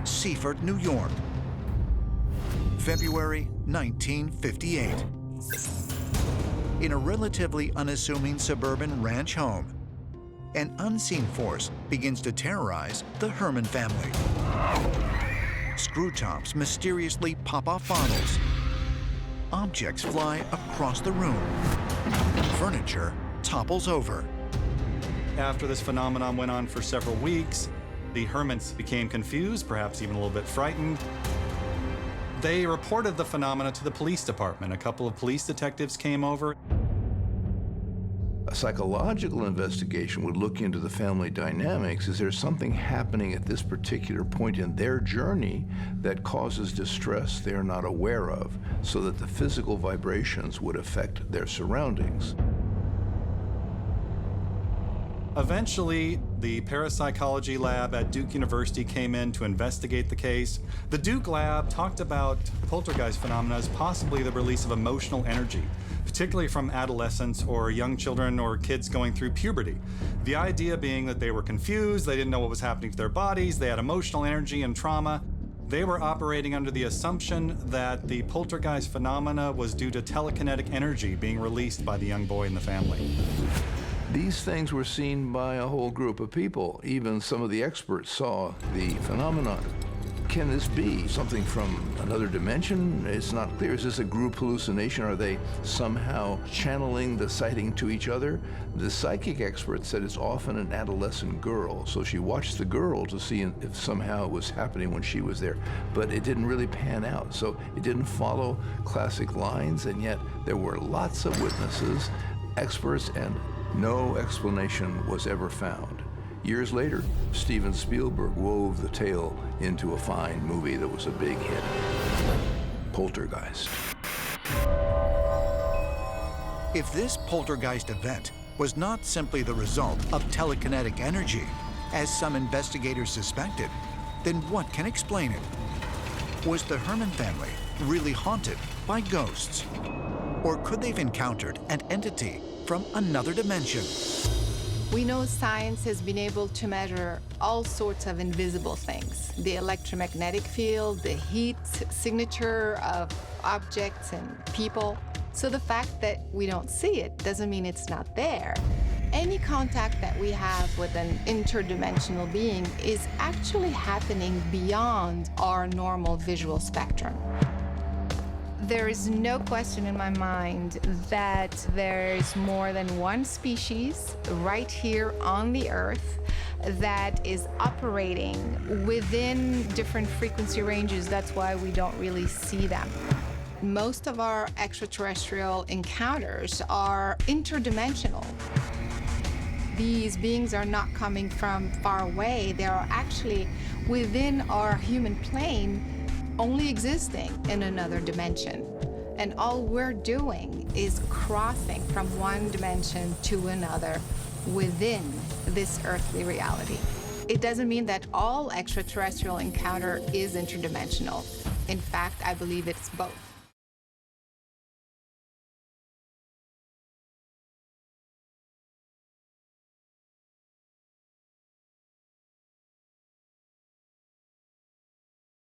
Seaford, New York. February 1958. In a relatively unassuming suburban ranch home, an unseen force begins to terrorize the Herman family. Screw tops mysteriously pop off bottles. Objects fly across the room. Furniture topples over. After this phenomenon went on for several weeks, the Hermans became confused, perhaps even a little bit frightened. They reported the phenomena to the police department. A couple of police detectives came over. A psychological investigation would look into the family dynamics. Is there something happening at this particular point in their journey that causes distress they're not aware of, so that the physical vibrations would affect their surroundings? Eventually, the parapsychology lab at Duke University came in to investigate the case. The Duke lab talked about poltergeist phenomena as possibly the release of emotional energy, particularly from adolescents or young children or kids going through puberty. The idea being that they were confused, they didn't know what was happening to their bodies, they had emotional energy and trauma. They were operating under the assumption that the poltergeist phenomena was due to telekinetic energy being released by the young boy in the family. These things were seen by a whole group of people. Even some of the experts saw the phenomenon. Can this be something from another dimension? It's not clear. Is this a group hallucination? Are they somehow channeling the sighting to each other? The psychic expert said it's often an adolescent girl, so she watched the girl to see if somehow it was happening when she was there, but it didn't really pan out. So it didn't follow classic lines, and yet there were lots of witnesses, experts, and no explanation was ever found. Years later, Steven Spielberg wove the tale into a fine movie that was a big hit, Poltergeist. If this poltergeist event was not simply the result of telekinetic energy, as some investigators suspected, then what can explain it? Was the Herman family really haunted by ghosts? Or could they've encountered an entity from another dimension? We know science has been able to measure all sorts of invisible things. The electromagnetic field, the heat signature of objects and people. So the fact that we don't see it doesn't mean it's not there. Any contact that we have with an interdimensional being is actually happening beyond our normal visual spectrum. There is no question in my mind that there is more than one species right here on the Earth that is operating within different frequency ranges. That's why we don't really see them. Most of our extraterrestrial encounters are interdimensional. These beings are not coming from far away. They are actually within our human plane, only existing in another dimension. And all we're doing is crossing from one dimension to another within this earthly reality. It doesn't mean that all extraterrestrial encounter is interdimensional. In fact, I believe it's both.